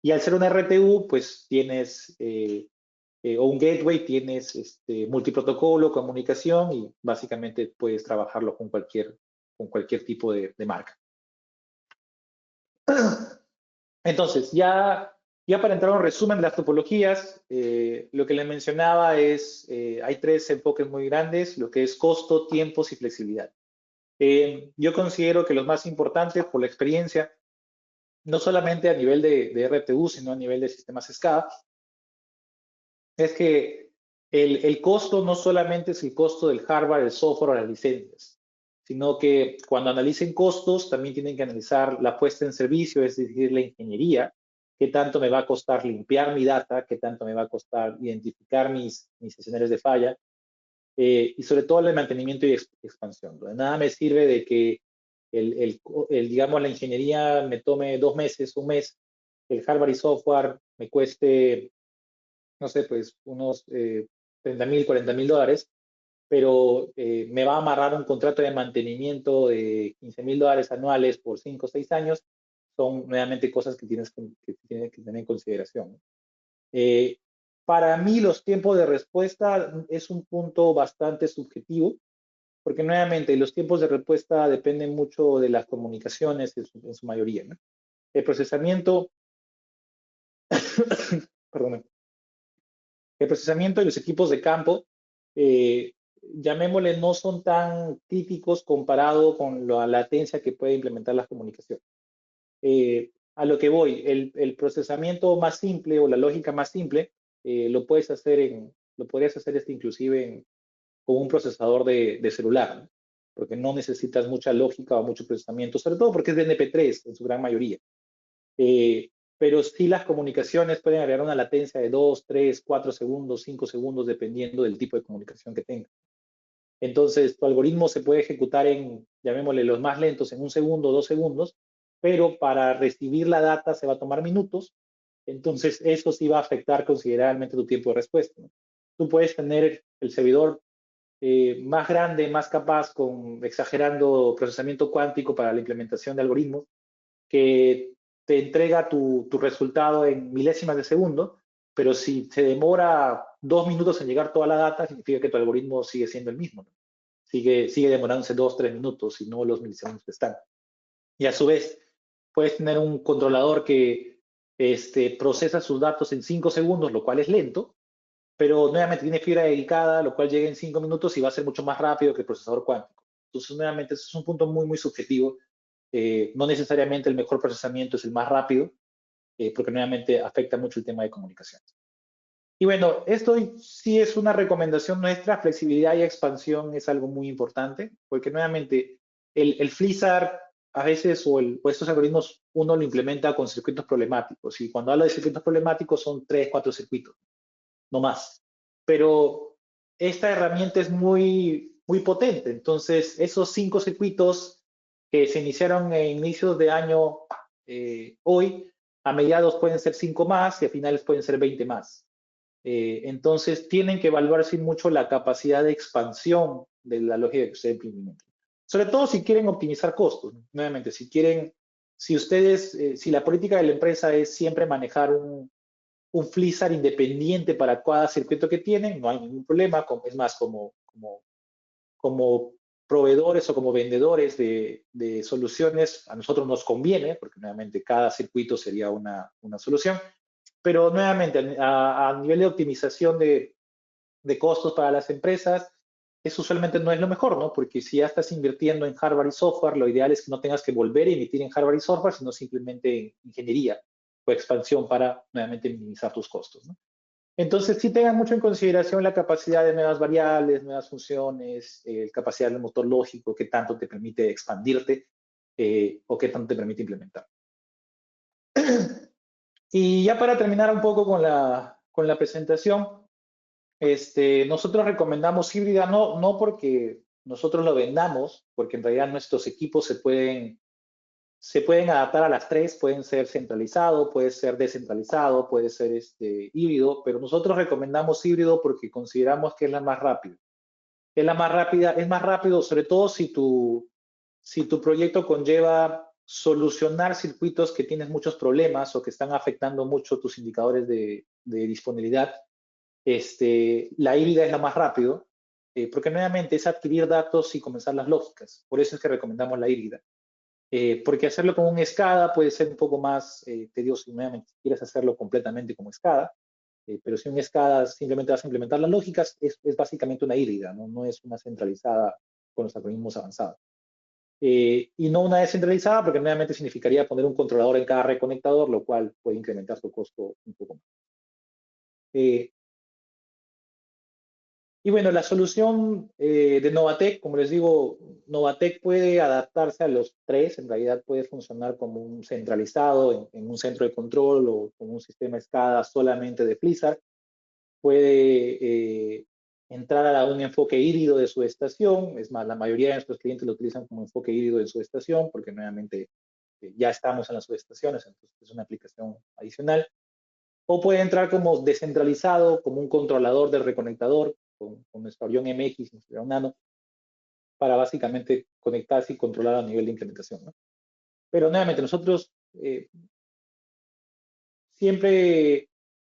Y al ser una RTU, pues tienes, o un gateway, tienes multiprotocolo, comunicación y básicamente puedes trabajarlo con cualquier tipo de marca. Entonces, ya para entrar a un resumen de las topologías, lo que les mencionaba es, hay tres enfoques muy grandes, lo que es costo, tiempos y flexibilidad. Yo considero que los más importantes, por la experiencia, no solamente a nivel de RTU, sino a nivel de sistemas SCADA, es que el costo no solamente es el costo del hardware, el software o las licencias, sino que cuando analicen costos también tienen que analizar la puesta en servicio, es decir, la ingeniería, qué tanto me va a costar limpiar mi data, qué tanto me va a costar identificar mis escenarios de falla, y sobre todo el mantenimiento y expansión. De nada me sirve de que digamos, la ingeniería me tome 2 meses, un mes, el hardware y software me cueste, no sé, pues unos 30,000, 40,000 dólares, pero me va a amarrar un contrato de mantenimiento de 15,000 dólares anuales por 5 o 6 años, son nuevamente cosas que tienes que tener en consideración. Eh, para mí los tiempos de respuesta es un punto bastante subjetivo, porque nuevamente los tiempos de respuesta dependen mucho de las comunicaciones en su mayoría, ¿no? El procesamiento, perdón, el procesamiento y los equipos de campo, llamémosle, no son tan críticos comparado con la latencia que puede implementar la comunicación. A lo que voy, el procesamiento más simple o la lógica más simple lo podrías hacer inclusive con un procesador de celular, ¿no? Porque no necesitas mucha lógica o mucho procesamiento, sobre todo porque es de NP3 en su gran mayoría. Pero sí las comunicaciones pueden agregar una latencia de 2, 3, 4 segundos, 5 segundos, dependiendo del tipo de comunicación que tenga. Entonces, tu algoritmo se puede ejecutar llamémosle los más lentos, en 1 segundo, 2 segundos, pero para recibir la data se va a tomar minutos. Entonces, eso sí va a afectar considerablemente tu tiempo de respuesta, ¿no? Tú puedes tener el servidor más grande, más capaz, exagerando procesamiento cuántico para la implementación de algoritmos, que te entrega tu resultado en milésimas de segundo, pero si se demora 2 minutos en llegar toda la data, significa que tu algoritmo sigue siendo el mismo, ¿no? Sigue demorándose 2, 3 minutos y no los milisegundos que están. Y a su vez, puedes tener un controlador que procesa sus datos en 5 segundos, lo cual es lento, pero nuevamente tiene fibra dedicada, lo cual llega en 5 minutos y va a ser mucho más rápido que el procesador cuántico. Entonces, nuevamente, eso es un punto muy, muy subjetivo. No necesariamente el mejor procesamiento es el más rápido, porque nuevamente afecta mucho el tema de comunicaciones. Y bueno, esto sí es una recomendación nuestra, flexibilidad y expansión es algo muy importante, porque nuevamente el FLISAR a veces o estos algoritmos uno lo implementa con circuitos problemáticos, y cuando hablo de circuitos problemáticos son 3, 4 circuitos, no más. Pero esta herramienta es muy, muy potente, entonces esos 5 circuitos que se iniciaron en inicios de año hoy, a mediados pueden ser 5 más y a finales pueden ser 20 más. Entonces, tienen que evaluarse mucho la capacidad de expansión de la lógica que ustedes implementan. Sobre todo si quieren optimizar costos. Nuevamente, si la política de la empresa es siempre manejar un FLISAR independiente para cada circuito que tienen, no hay ningún problema. Es más, como proveedores o como vendedores de soluciones, a nosotros nos conviene, porque nuevamente cada circuito sería una solución, pero nuevamente a nivel de optimización de costos para las empresas, eso usualmente no es lo mejor, ¿no? Porque si ya estás invirtiendo en hardware y software, lo ideal es que no tengas que volver a invertir en hardware y software, sino simplemente en ingeniería o expansión para nuevamente minimizar tus costos, ¿no? Entonces, sí tengan mucho en consideración la capacidad de nuevas variables, nuevas funciones, capacidad del motor lógico, qué tanto te permite expandirte o qué tanto te permite implementar. Y ya para terminar un poco con la presentación, nosotros recomendamos híbrida no porque nosotros lo vendamos, porque en realidad nuestros equipos se pueden adaptar a las tres, pueden ser centralizado, puede ser descentralizado, puede ser híbrido, pero nosotros recomendamos híbrido porque consideramos que es la más rápida. Es la más rápida, es más rápido, sobre todo si tu proyecto conlleva solucionar circuitos que tienes muchos problemas o que están afectando mucho tus indicadores de disponibilidad. La híbrida es la más rápido, porque nuevamente es adquirir datos y comenzar las lógicas. Por eso es que recomendamos la híbrida. Porque hacerlo con un SCADA puede ser un poco más tedioso, nuevamente, si quieres hacerlo completamente como SCADA, pero si un SCADA simplemente vas a implementar las lógicas, es básicamente una híbrida, no es una centralizada con los algoritmos avanzados. Y no una descentralizada, porque nuevamente significaría poner un controlador en cada reconectador, lo cual puede incrementar tu costo un poco más. Y bueno, la solución de Novatec, como les digo, Novatec puede adaptarse a los tres, en realidad puede funcionar como un centralizado en un centro de control o como un sistema SCADA solamente de FLISAR, puede entrar a un enfoque híbrido de su estación, es más, la mayoría de nuestros clientes lo utilizan como enfoque híbrido de su estación, porque nuevamente ya estamos en las subestaciones, entonces es una aplicación adicional. O puede entrar como descentralizado, como un controlador del reconectador, con nuestro avión MX, nuestro avión Nano, para básicamente conectarse y controlar a nivel de implementación, ¿no? Pero nuevamente, nosotros siempre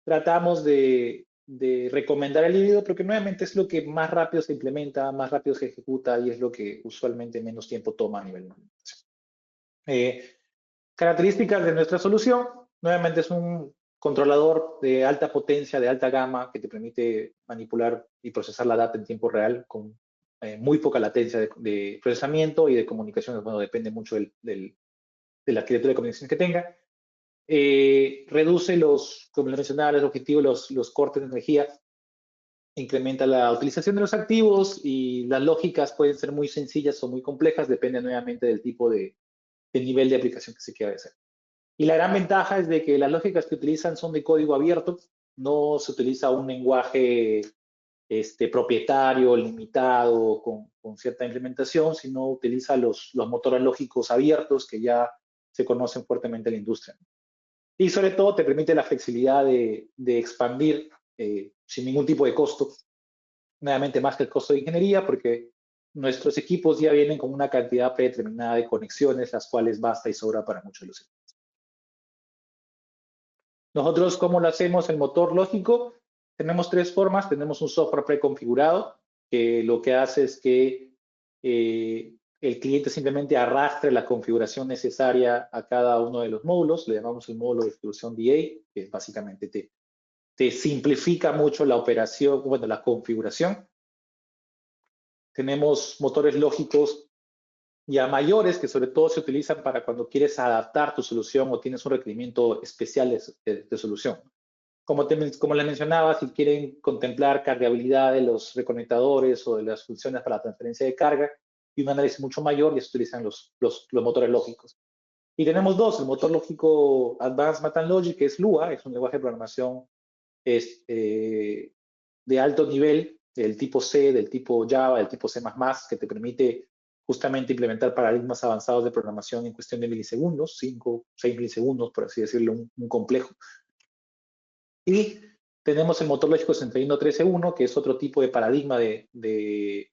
tratamos de recomendar el híbrido porque nuevamente es lo que más rápido se implementa, más rápido se ejecuta y es lo que usualmente menos tiempo toma a nivel de implementación. Características de nuestra solución, nuevamente es un controlador de alta potencia, de alta gama, que te permite manipular y procesar la data en tiempo real con muy poca latencia de procesamiento y de comunicaciones. Bueno, depende mucho de la arquitectura de comunicación que tenga. Reduce como les mencionaba, el objetivo, los cortes de energía, incrementa la utilización de los activos y las lógicas pueden ser muy sencillas o muy complejas, depende nuevamente del tipo de nivel de aplicación que se quiera hacer. Y la gran ventaja es de que las lógicas que utilizan son de código abierto, no se utiliza un lenguaje propietario, limitado, con cierta implementación, sino utiliza los motores lógicos abiertos que ya se conocen fuertemente en la industria. Y sobre todo te permite la flexibilidad de expandir sin ningún tipo de costo, nuevamente más que el costo de ingeniería, porque nuestros equipos ya vienen con una cantidad predeterminada de conexiones, las cuales basta y sobra para muchos de los equipos. Nosotros, ¿cómo lo hacemos? El motor lógico, tenemos tres formas. Tenemos un software preconfigurado, que lo que hace es que el cliente simplemente arrastre la configuración necesaria a cada uno de los módulos. Le llamamos el módulo de distribución DA, que básicamente te simplifica mucho la operación, bueno, la configuración. Tenemos motores lógicos ya mayores que sobre todo se utilizan para cuando quieres adaptar tu solución o tienes un requerimiento especial de solución. Como les mencionaba, si quieren contemplar cargabilidad de los reconectadores o de las funciones para la transferencia de carga y un análisis mucho mayor, ya se utilizan los motores lógicos. Y tenemos dos, el motor lógico Advanced Math & Logic, que es Lua, es un lenguaje de programación de alto nivel, del tipo C, del tipo Java, del tipo C++, que te permite justamente implementar paradigmas avanzados de programación en cuestión de milisegundos, 5, 6 milisegundos, por así decirlo, un complejo. Y tenemos el motor lógico 6113.1, que es otro tipo de paradigma de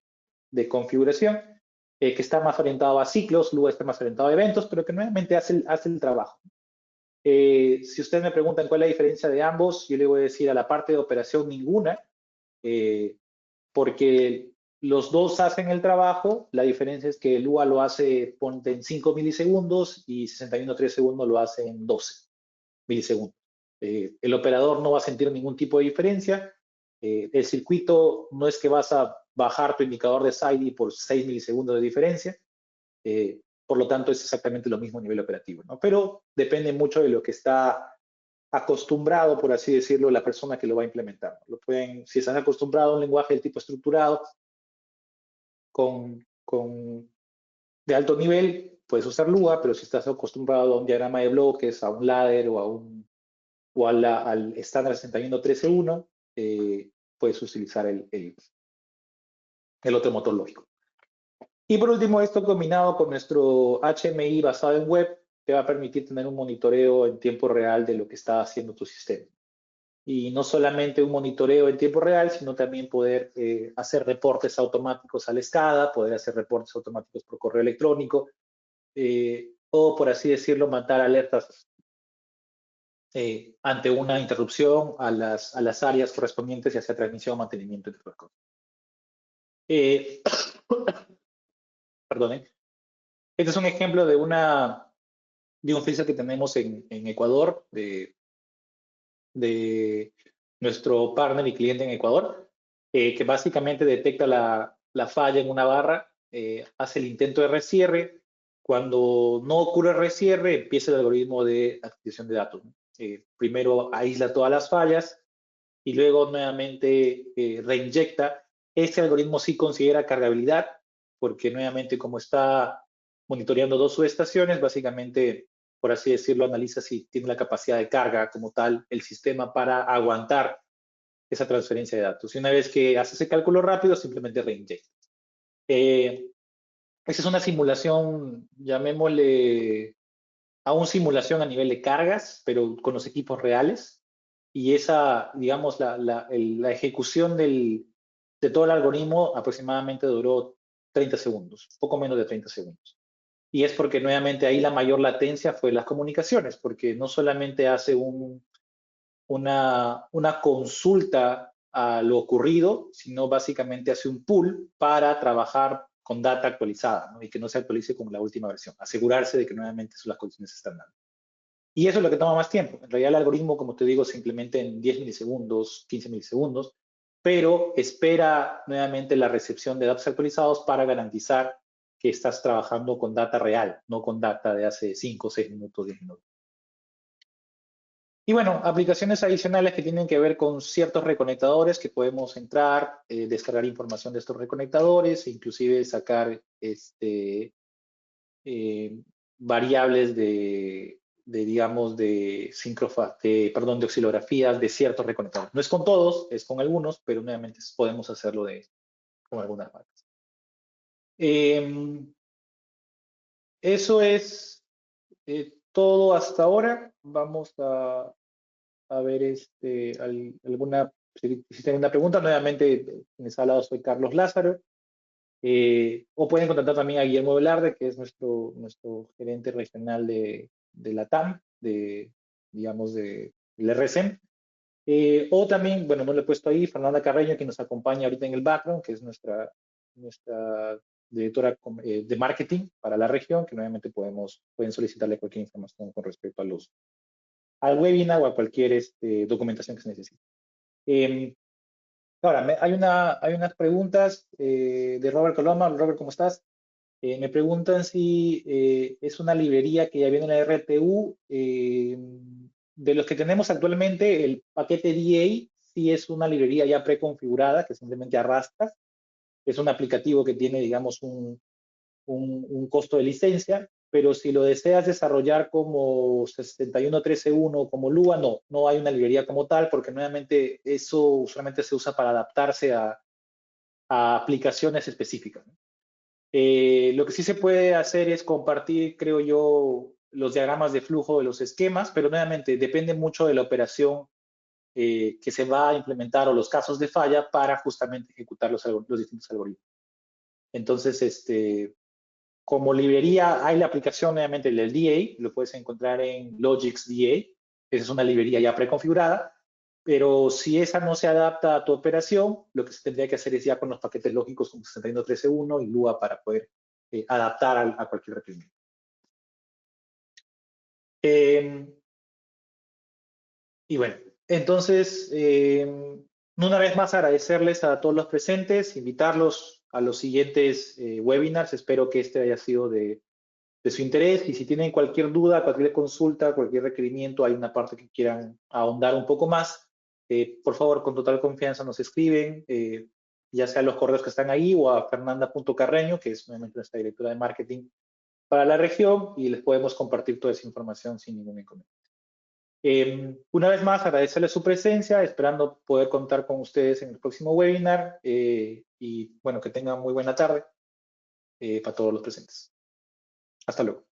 configuración, que está más orientado a ciclos, Lua está más orientado a eventos, pero que nuevamente hace el trabajo. Si ustedes me preguntan cuál es la diferencia de ambos, yo le voy a decir a la parte de operación ninguna, porque los dos hacen el trabajo, la diferencia es que el Lua lo hace, ponte, en 5 milisegundos y 61.3 segundos lo hace en 12 milisegundos. El operador no va a sentir ningún tipo de diferencia. El circuito no es que vas a bajar tu indicador de SIDE por 6 milisegundos de diferencia. Por lo tanto, es exactamente lo mismo a nivel operativo, ¿no? Pero depende mucho de lo que está acostumbrado, por así decirlo, la persona que lo va a implementar. Si estás acostumbrado a un lenguaje del tipo estructurado de alto nivel, puedes usar Lua, pero si estás acostumbrado a un diagrama de bloques, a un ladder o al estándar 61.13.1, puedes utilizar el otro motor lógico. Y por último, esto combinado con nuestro HMI basado en web, te va a permitir tener un monitoreo en tiempo real de lo que está haciendo tu sistema. Y no solamente un monitoreo en tiempo real, sino también poder hacer reportes automáticos a la SCADA, poder hacer reportes automáticos por correo electrónico, o por así decirlo, mandar alertas ante una interrupción a las áreas correspondientes, ya sea transmisión o mantenimiento, entre otras cosas. Perdón. Este es un ejemplo de un freezer que tenemos en Ecuador, de nuestro partner y cliente en Ecuador, que básicamente detecta la falla en una barra, hace el intento de recierre. Cuando no ocurre recierre, empieza el algoritmo de adquisición de datos. Primero aísla todas las fallas y luego nuevamente reinyecta. Este algoritmo sí considera cargabilidad, porque nuevamente como está monitoreando dos subestaciones, básicamente, por así decirlo, analiza si tiene la capacidad de carga como tal el sistema para aguantar esa transferencia de datos. Y una vez que hace ese cálculo rápido, simplemente reinyecta. Esa es una simulación, llamémosle aún simulación a nivel de cargas, pero con los equipos reales. Y esa, digamos, la ejecución de todo el algoritmo aproximadamente duró 30 segundos, poco menos de 30 segundos. Y es porque nuevamente ahí la mayor latencia fue las comunicaciones, porque no solamente hace una consulta a lo ocurrido, sino básicamente hace un pool para trabajar con data actualizada, ¿no? Y que no se actualice como la última versión. Asegurarse de que nuevamente las condiciones están dando. Y eso es lo que toma más tiempo. En realidad el algoritmo, como te digo, se implementa en 10 milisegundos, 15 milisegundos, pero espera nuevamente la recepción de datos actualizados para garantizar que estás trabajando con data real, no con data de hace 5, 6 minutos, 10 minutos. Y bueno, aplicaciones adicionales que tienen que ver con ciertos reconectadores que podemos entrar, descargar información de estos reconectadores, e inclusive sacar variables digamos, de oscilografías de ciertos reconectadores. No es con todos, es con algunos, pero nuevamente podemos hacerlo con algunas marcas. Eso es todo hasta ahora. Vamos a ver si tienen una pregunta. Nuevamente, quienes ha hablado soy Carlos Lázaro. O pueden contactar también a Guillermo Velarde, que es nuestro gerente regional de la TAM, digamos, del RSM. O también, bueno, no lo he puesto ahí, Fernanda Carreño, que nos acompaña ahorita en el background, que es nuestra directora de marketing para la región, que nuevamente pueden solicitarle cualquier información con respecto al webinar o a cualquier documentación que se necesite. Ahora, hay unas preguntas de Robert Coloma. Robert, ¿cómo estás? Me preguntan si es una librería que ya viene en la RTU. De los que tenemos actualmente, el paquete DA sí es una librería ya preconfigurada que simplemente arrastras. Es un aplicativo que tiene, digamos, un costo de licencia, pero si lo deseas desarrollar como 61.13.1 o como Lua, no hay una librería como tal, porque nuevamente eso usualmente se usa para adaptarse a aplicaciones específicas, ¿no? Lo que sí se puede hacer es compartir, creo yo, los diagramas de flujo de los esquemas, pero nuevamente depende mucho de la operación que se va a implementar o los casos de falla para justamente ejecutar los distintos algoritmos. Entonces, como librería hay la aplicación nuevamente del DA, lo puedes encontrar en Logix DA, esa es una librería ya preconfigurada, pero si esa no se adapta a tu operación, lo que se tendría que hacer es ya con los paquetes lógicos como 61.13.1 y Lua para poder adaptar a cualquier requerimiento. Y bueno, entonces, una vez más agradecerles a todos los presentes, invitarlos a los siguientes webinars. Espero que este haya sido de su interés, y si tienen cualquier duda, cualquier consulta, cualquier requerimiento, hay una parte que quieran ahondar un poco más, por favor, con total confianza nos escriben, ya sea a los correos que están ahí o a fernanda.carreño, que es nuevamente nuestra directora de marketing para la región, y les podemos compartir toda esa información sin ningún inconveniente. Una vez más, agradecerles su presencia, esperando poder contar con ustedes en el próximo webinar, y bueno, que tengan muy buena tarde para todos los presentes. Hasta luego.